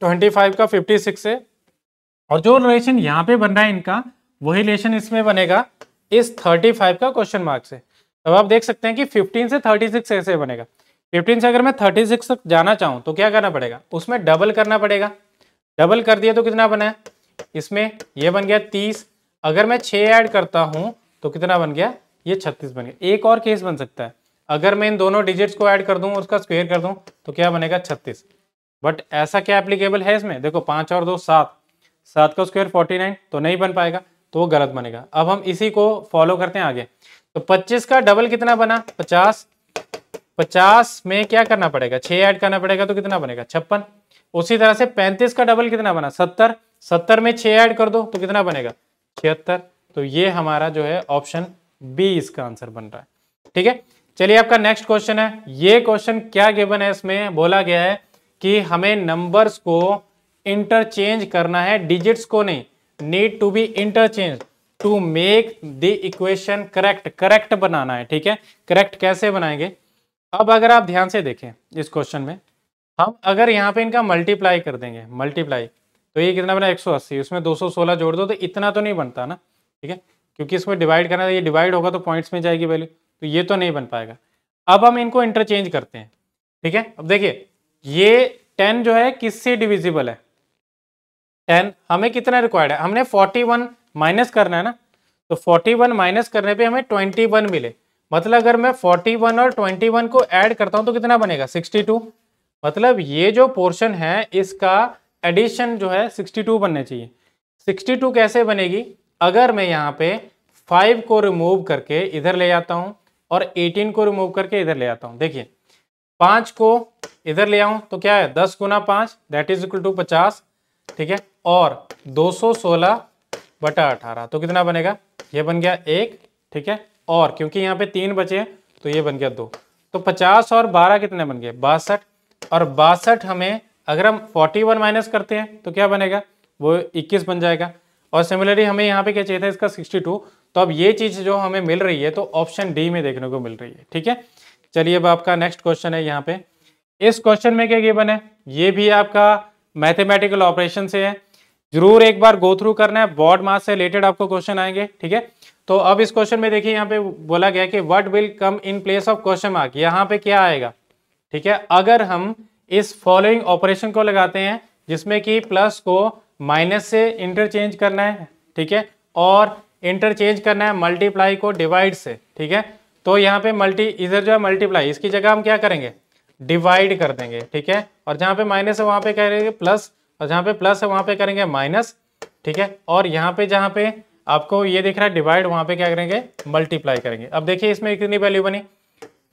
25 का 56 से, और जो रिलेशन यहाँ पे बन रहा है इनका वही रिलेशन इसमें बनेगा इस 35 का क्वेश्चन मार्क से। अब आप देख सकते हैं कि 15 से 36 ऐसे बनेगा। 15 से अगर मैं 36 तक जाना चाहूँ तो क्या करना पड़ेगा, उसमें डबल करना पड़ेगा। डबल कर दिया तो कितना बना है, इसमें ये बन गया 30। अगर मैं 6 ऐड करता हूँ तो कितना बन गया, ये 36 बन गया। एक और केस बन सकता है, अगर मैं इन दोनों डिजिट्स को ऐड कर दूं, उसका स्क्वायर कर दूं तो क्या बनेगा 36। बट ऐसा क्या एप्लीकेबल है इसमें, देखो 5 और 2 7, 7 का स्क्वायर 49, तो नहीं बन पाएगा, तो वो गलत बनेगा। अब हम इसी को फॉलो करते हैं आगे। तो 25 का डबल कितना बना 50, 50 में क्या करना पड़ेगा, 6 ऐड करना पड़ेगा तो कितना बनेगा 56। उसी तरह से 35 का डबल कितना बना 70, 70 में 6 ऐड कर दो तो कितना बनेगा 76। तो ये हमारा जो है ऑप्शन बी इसका आंसर बन रहा है। ठीक है, चलिए आपका नेक्स्ट क्वेश्चन है। ये क्वेश्चन क्या गिवन है, इसमें बोला गया है कि हमें नंबर्स को इंटरचेंज करना है, डिजिट्स को नहीं, need to be interchange to make the equation correct, correct बनाना है। ठीक है, करेक्ट कैसे बनाएंगे, अब अगर आप ध्यान से देखें इस क्वेश्चन में, हम अगर यहाँ पे इनका मल्टीप्लाई कर देंगे, मल्टीप्लाई, तो ये कितना बना 180, उसमें 216 जोड़ दो तो इतना तो नहीं बनता ना। ठीक है, क्योंकि इसमें डिवाइड करना है, ये डिवाइड होगा तो पॉइंट्स में जाएगी वैल्यू, तो ये तो नहीं बन पाएगा। अब हम इनको इंटरचेंज करते हैं। ठीक है, अब देखिए ये 10 जो है किससे डिविजिबल है, 10 हमें कितना रिक्वायर्ड है, हमने 41 माइनस करना है ना, तो 41 माइनस करने पे हमें 21 मिले। मतलब अगर मैं 41 और 21 को ऐड करता हूं तो कितना बनेगा 62। मतलब ये जो पोर्शन है इसका एडिशन जो है 62 बनने चाहिए। 62 कैसे बनेगी, अगर मैं यहाँ पे 5 को रिमूव करके इधर ले जाता हूँ और 18 को रिमूव करके इधर ले आता हूँ। देखिए 5 को इधर ले आऊँ तो क्या है 10 गुना 5 दैट इज इक्वल टू 50। ठीक है, और 216 बटा 18 तो कितना बनेगा, ये बन गया 1। ठीक है, और क्योंकि यहाँ पे 3 बचे तो ये बन गया 2, तो 50 और 12 कितने बन गए 62। और 62 हमें अगर हम 41 माइनस करते हैं तो क्या बनेगा, वो 21 बन जाएगा। और सिमिलरली हमें यहाँ पे क्या चाहिए था इसका 62। तो अब ये चीज़ जो हमें मिल रही है तो ऑप्शन डी में देखने को मिल रही है। ठीक है, चलिए अब आपका नेक्स्ट क्वेश्चन है। यहाँ पे इस क्वेश्चन में क्या गिवन है, ये भी आपका मैथमेटिकल ऑपरेशन से है, जरूर एक बार गो थ्रू करना है, बोर्ड मास से रिलेटेड आपको क्वेश्चन आएंगे। ठीक है, तो अब इस क्वेश्चन में देखिए यहाँ पे बोला गया कि what will come in place of question mark, यहाँ पे क्या आएगा। ठीक है, अगर हम इस फॉलोइंग ऑपरेशन को लगाते हैं जिसमें कि प्लस को माइनस से इंटरचेंज करना है, ठीक है, और इंटरचेंज करना है मल्टीप्लाई को डिवाइड से। ठीक है, तो यहाँ पे इधर जो है मल्टीप्लाई, इसकी जगह हम क्या करेंगे डिवाइड कर देंगे। ठीक है, और जहाँ पे माइनस है वहाँ पे करेंगे प्लस, और जहाँ पे प्लस है वहाँ पे करेंगे माइनस। ठीक है, और यहाँ पे जहाँ पे आपको ये दिख रहा है डिवाइड, वहाँ पे क्या करेंगे मल्टीप्लाई करेंगे। अब देखिए इसमें कितनी वैल्यू बनी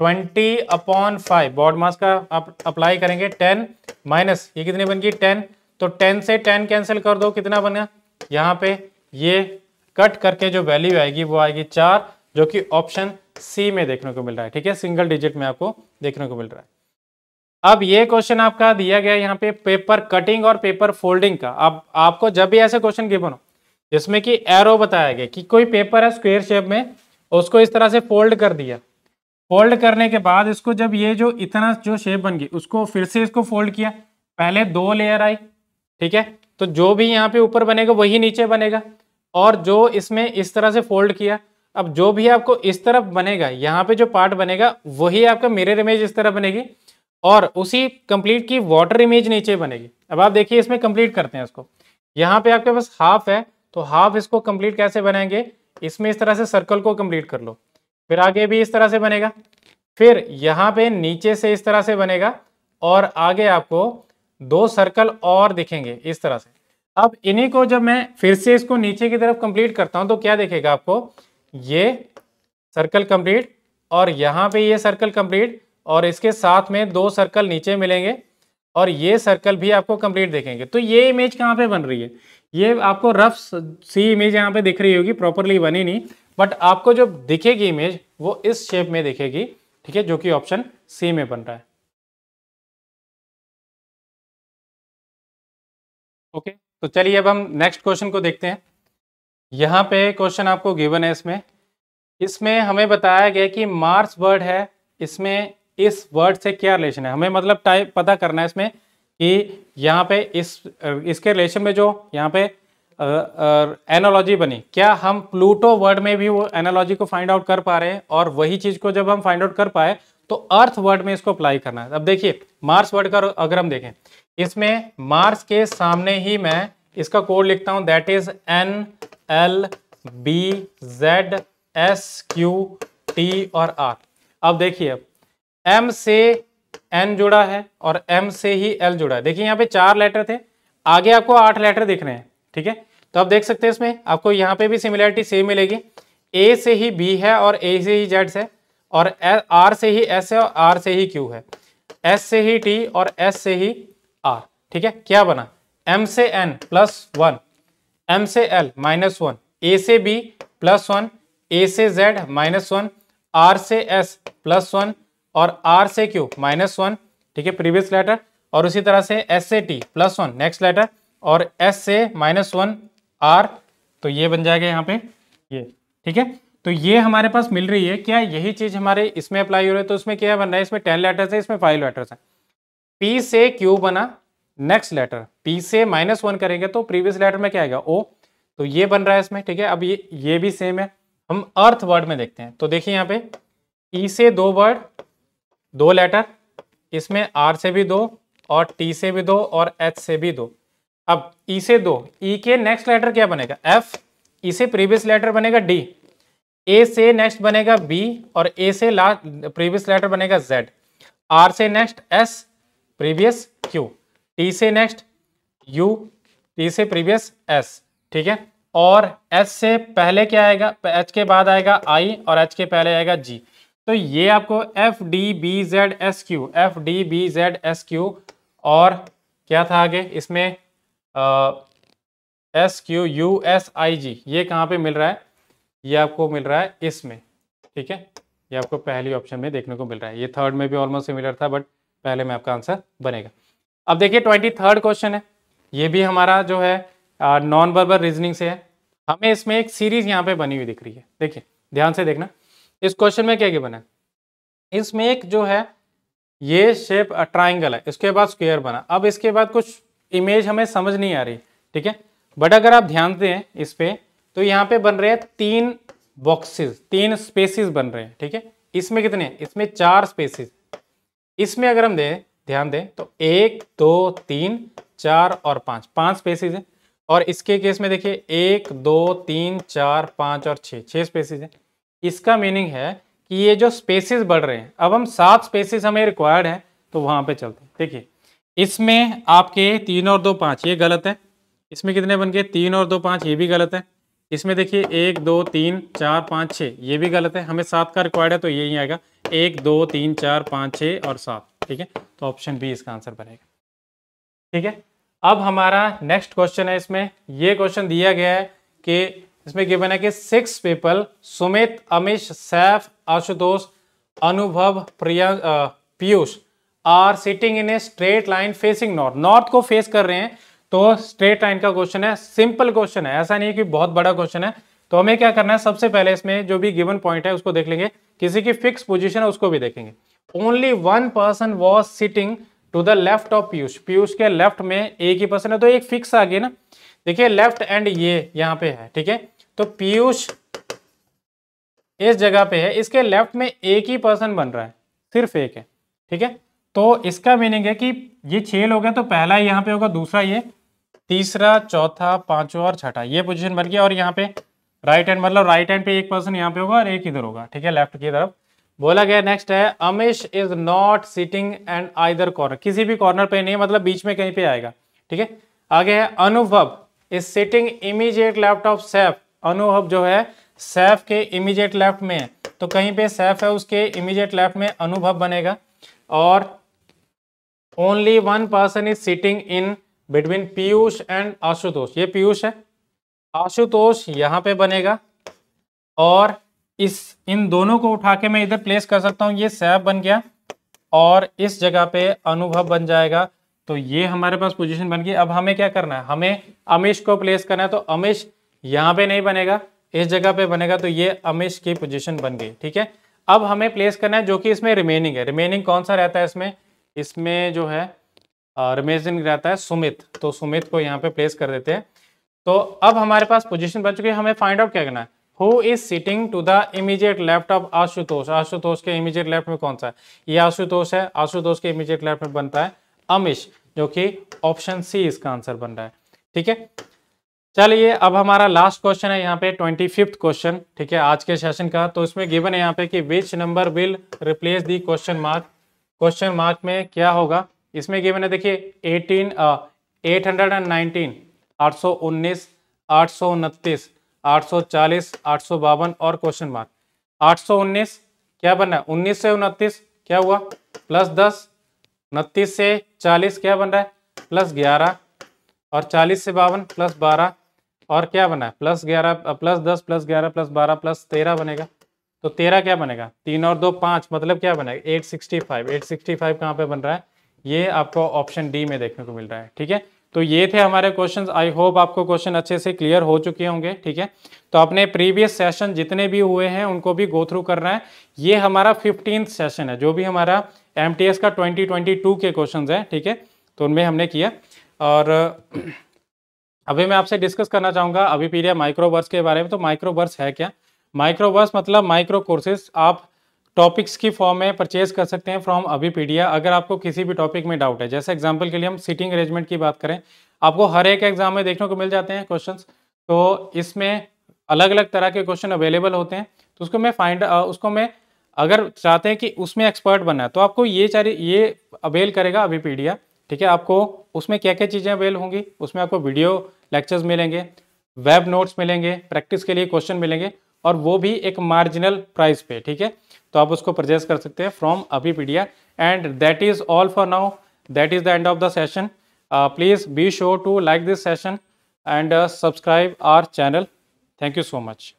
20/5, बोर्ड मास का आप अप्लाई करेंगे 10 माइनस ये कितनी बन गई 10, तो 10 से 10 कैंसिल कर दो, कितना बना यहाँ पे ये कट करके जो वैल्यू आएगी वो आएगी 4, जो कि ऑप्शन सी में देखने को मिल रहा है। ठीक है, सिंगल डिजिट में आपको देखने को मिल रहा है। अब ये क्वेश्चन आपका दिया गया यहाँ पे पेपर कटिंग और पेपर फोल्डिंग का। अब आपको जब भी ऐसे क्वेश्चन गिवन हो जिसमें कि एरो बताया गया कि कोई पेपर है स्क्वायर शेप में, उसको इस तरह से फोल्ड कर दिया, फोल्ड करने के बाद इसको जब ये जो इतना जो शेप बन गई उसको फिर से इसको फोल्ड किया, पहले 2 लेयर आई। ठीक है, तो जो भी यहाँ पे ऊपर बनेगा वही नीचे बनेगा, और जो इसमें इस तरह से फोल्ड किया, अब जो भी आपको इस तरफ बनेगा यहाँ पे जो पार्ट बनेगा वही आपका मिरर इमेज इस तरह बनेगी, और उसी कंप्लीट की वाटर इमेज नीचे बनेगी। अब आप देखिए इसमें कंप्लीट करते हैं इसको, यहाँ पे आपके पास हाफ है तो हाफ इसको कंप्लीट कैसे बनाएंगे, इसमें इस तरह से सर्कल को कंप्लीट कर लो, फिर आगे भी इस तरह से बनेगा, फिर यहाँ पे नीचे से इस तरह से बनेगा, और आगे आपको 2 सर्कल और दिखेंगे इस तरह से। अब इन्हीं को जब मैं फिर से इसको नीचे की तरफ कंप्लीट करता हूं तो क्या दिखेगा आपको, ये सर्कल कंप्लीट और यहाँ पे ये सर्कल कंप्लीट, और इसके साथ में 2 सर्कल नीचे मिलेंगे और ये सर्कल भी आपको कंप्लीट देखेंगे। तो ये इमेज कहाँ पे बन रही है, ये आपको रफ सी इमेज यहाँ पे दिख रही होगी, प्रॉपरली बनी नहीं, बट आपको जो दिखेगी इमेज वो इस शेप में दिखेगी, ठीक है, जो कि ऑप्शन सी में बन रहा है। ओके, तो चलिए अब हम नेक्स्ट क्वेश्चन को देखते हैं। यहाँ पे क्वेश्चन आपको गिवन है, इसमें हमें बताया गया कि मार्स वर्ड है, इसमें इस वर्ड से क्या रिलेशन है, हमें मतलब टाइप पता करना है इसमें कि यहाँ पे इसके रिलेशन में जो यहाँ पे एनालॉजी बनी, क्या हम प्लूटो वर्ड में भी वो एनालॉजी को फाइंड आउट कर पा रहे हैं, और वही चीज को जब हम फाइंड आउट कर पाए तो अर्थ वर्ड में इसको अप्लाई करना है। अब देखिए मार्स वर्ड का अगर हम देखें, इसमें मार्स के सामने ही मैं इसका कोड लिखता हूं, दैट इज NLBZSQT और R। अब देखिए अब M से N जुड़ा है और M से ही L जुड़ा है। देखिए यहाँ पे 4 लेटर थे, आगे आपको 8 लेटर दिख रहे हैं, ठीक है। तो आप देख सकते हैं इसमें आपको यहाँ पे भी सिमिलरिटी सेम मिलेगी, A से ही B है और A से ही Z है, और R से ही S है और R से ही Q है, S से ही T और S से ही R, ठीक है। क्या बना, M से N +1, M से L -1, A से B +1, A से Z -1, R से S +1 और R से Q -1, ठीक है, प्रीवियस लेटर, और उसी तरह से S से T +1 नेक्स्ट लेटर, और S से -1 R, तो ये बन जाएगा यहाँ पे ये, ठीक है। तो ये हमारे पास मिल रही है, क्या यही चीज हमारे इसमें अप्लाई हो रही है, तो इसमें क्या बन रहा है, इसमें 10 लेटर्स है, इसमें 5 लेटर्स है। P से Q बना नेक्स्ट लेटर, P से -1 करेंगे तो प्रीवियस लेटर में क्या आएगा O, तो ये बन रहा है इसमें, ठीक है। अब ये भी सेम है, हम अर्थ वर्ड में देखते हैं। तो देखिए यहाँ पे E से 2 वर्ड 2 लेटर, इसमें R से भी 2 और T से भी 2 और H से भी 2। अब E से 2, E के नेक्स्ट लेटर क्या बनेगा F, E से प्रीवियस लेटर बनेगा D, A से नेक्स्ट बनेगा B और A से लास्ट प्रीवियस लेटर बनेगा Z, R से next S previous Q, T से नेक्स्ट U, T से प्रीवियस S, ठीक है। और H से पहले क्या आएगा, H के बाद आएगा I और H के पहले आएगा G। तो ये आपको FDBZSQ, FDBZSQ, और क्या था आगे इसमें SQUSIG, ये कहाँ पे मिल रहा है, ये आपको मिल रहा है इसमें, ठीक है। ये आपको पहली ऑप्शन में देखने को मिल रहा है, ये थर्ड में भी ऑलमोस्ट सिमिलर था, बट पहले में आपका आंसर बनेगा। अब देखिए 23rd क्वेश्चन है, ये भी हमारा जो है नॉन वर्बल रीजनिंग से है। हमें इसमें एक सीरीज यहाँ पे बनी हुई दिख रही है, देखिए ध्यान से देखना। इस क्वेश्चन में क्या क्या बना है, इसमें एक जो है ये शेप ट्राइंगल है, इसके बाद स्क्वायर बना। अब इसके बाद कुछ इमेज हमें समझ नहीं आ रही, ठीक है, बट अगर आप ध्यान दें इस पे, तो यहाँ पे बन रहे हैं 3 बॉक्सेस, 3 स्पेसिस बन रहे हैं, ठीक है। इसमें कितने, इसमें 4 स्पेसिस, इसमें अगर हम ध्यान दें तो 1 2 3 4 और 5 स्पेसिस है, और इसके केस में देखिए 1 2 3 4 5 और 6 स्पेसिस है। इसका मीनिंग है कि ये जो स्पेसिस बढ़ रहे हैं, अब हम 7 स्पेसिस हमें रिक्वायर्ड है, तो वहां पे चलते हैं। देखिए इसमें आपके 3 और 2 5 ये गलत है, इसमें कितने बन गए 3 और 2 5, ये भी गलत है। इसमें देखिए 1 2 3 4 5 6, ये भी गलत है, हमें 7 का रिक्वायर्ड है, तो यही आएगा 1 2 3 4 5 6 और 7, ठीक है। तो ऑप्शन बी इसका आंसर बनेगा, ठीक है। अब हमारा नेक्स्ट क्वेश्चन है, इसमें ये क्वेश्चन दिया गया है कि इसमें गिवन है कि 6 people, Sumit Amish Saif Ashutosh Anubhav Piyush, are sitting in a straight line facing north, north को फेस कर रहे हैं। तो स्ट्रेट लाइन का क्वेश्चन है, सिंपल क्वेश्चन है, ऐसा नहीं है कि बहुत बड़ा क्वेश्चन है। तो हमें क्या करना है, सबसे पहले इसमें जो भी गिवन पॉइंट है उसको देख लेंगे, किसी की फिक्स पोजीशन है उसको भी देखेंगे। Only 1 person was sitting to the left of Piyush, Piyush के लेफ्ट में एक ही पर्सन है, तो एक फिक्स आ गया ना। देखिए लेफ्ट एंड ये यहाँ पे है, ठीक है, तो पीयूष इस जगह पे है, इसके लेफ्ट में एक ही पर्सन बन रहा है, सिर्फ एक है, ठीक है। तो इसका मीनिंग है कि ये 6 लोग हैं, तो पहला यहाँ पे होगा, दूसरा ये, तीसरा चौथा पांचवा और छठा, ये पोजीशन बन गया। और यहाँ पे राइट हैंड, मतलब राइट हैंड पे एक पर्सन यहाँ पे होगा और एक इधर होगा, ठीक है, लेफ्ट की तरफ। बोला गया नेक्स्ट है Amish is not sitting and either corner, किसी भी कॉर्नर पे नहीं, मतलब बीच में कहीं पे आएगा, ठीक है। आगे है अनुभव is sitting immediate left of Saif, अनुभव जो है सैफ के इमीडिएट लेफ्ट में है, तो कहीं पे सैफ है उसके इमीडिएट लेफ्ट में अनुभव बनेगा, और only one person is sitting in between Piyush and Ashutosh, ये पीयूष है, आशुतोष यहाँ पे बनेगा, और इन दोनों को उठा के मैं इधर प्लेस कर सकता हूँ, ये सैफ बन गया और इस जगह पे अनुभव बन जाएगा। तो ये हमारे पास पोजीशन बन गई। अब हमें क्या करना है, हमें अमीश को प्लेस करना है, तो अमीश यहाँ पे नहीं बनेगा, इस जगह पे बनेगा, तो ये अमीश की पोजीशन बन गई। ठीक है, अब हमें प्लेस करना है जो कि इसमें रिमेनिंग है। रिमेनिंग कौन सा रहता है इसमें जो है रिमेनिंग रहता है सुमित, तो सुमित को यहाँ पे प्लेस कर देते हैं। तो अब हमारे पास पोजीशन बन चुकी है, हमें फाइंड आउट क्या करना है, who is sitting to the immediate left of Ashutosh. Ashutosh के इमीडिएट लेफ्ट में कौन सा है, ये आशुतोष है, आशुतोष के इमीडिएट लेफ्ट में बनता है अमीश, जो कि ऑप्शन सी इसका आंसर बन रहा है। ठीक है, चलिए अब हमारा लास्ट क्वेश्चन है यहाँ पे 25th क्वेश्चन, ठीक है, आज के सेशन का। तो इसमें गिवन है यहाँ पे कि which number will replace the question mark. Question mark में क्या होगा, इसमें गिवन है देखिए 819, 819, 829, 840, 852 और क्वेश्चन मार्क। 819 क्या बनना है, 19 से 29 क्या हुआ +10, 29 से 40 क्या बन रहा है +11, और 40 से 52 +12, और क्या बना है +11 +10 +11 +12 +13 बनेगा। तो 13 क्या बनेगा, 3 और 2 5, मतलब क्या बनेगा 865। 865 कहाँ पे बन रहा है, ये आपको ऑप्शन डी में देखने को मिल रहा है। ठीक है, तो ये थे हमारे क्वेश्चंस। आई होप आपको क्वेश्चन अच्छे से क्लियर हो चुके होंगे। ठीक है, तो अपने प्रीवियस सेशन जितने भी हुए हैं उनको भी गो थ्रू करना है। ये हमारा 15th सेशन है, जो भी हमारा MTS का 2022 के क्वेश्चंस है। ठीक है, तो उनमें हमने किया। और अभी मैं आपसे डिस्कस करना चाहूँगा अभिपीडिया माइक्रोवर्स के बारे में। तो माइक्रोवर्स है क्या, माइक्रोवर्स मतलब माइक्रो कोर्सेज आप टॉपिक्स की फॉर्म में परचेज कर सकते हैं फ्रॉम अभिपीडिया। अगर आपको किसी भी टॉपिक में डाउट है, जैसे एग्जांपल के लिए हम सीटिंग अरेंजमेंट की बात करें, आपको हर एक एग्जाम में देखने को मिल जाते हैं क्वेश्चंस, तो इसमें अलग अलग तरह के क्वेश्चन अवेलेबल होते हैं। तो उसको मैं अगर चाहते हैं कि उसमें एक्सपर्ट बनना है, तो आपको ये अवेल करेगा अभिपीडिया। ठीक है, आपको उसमें क्या क्या चीज़ें अवेल होंगी, उसमें आपको वीडियो लेक्चर्स मिलेंगे, वेब नोट्स मिलेंगे, प्रैक्टिस के लिए क्वेश्चन मिलेंगे, और वो भी एक मार्जिनल प्राइस पे। ठीक है, तो आप उसको परचेज कर सकते हैं from Abhipedia. And that is all for now, that is the end of the session. Please be sure to like this session and subscribe our channel. Thank you so much.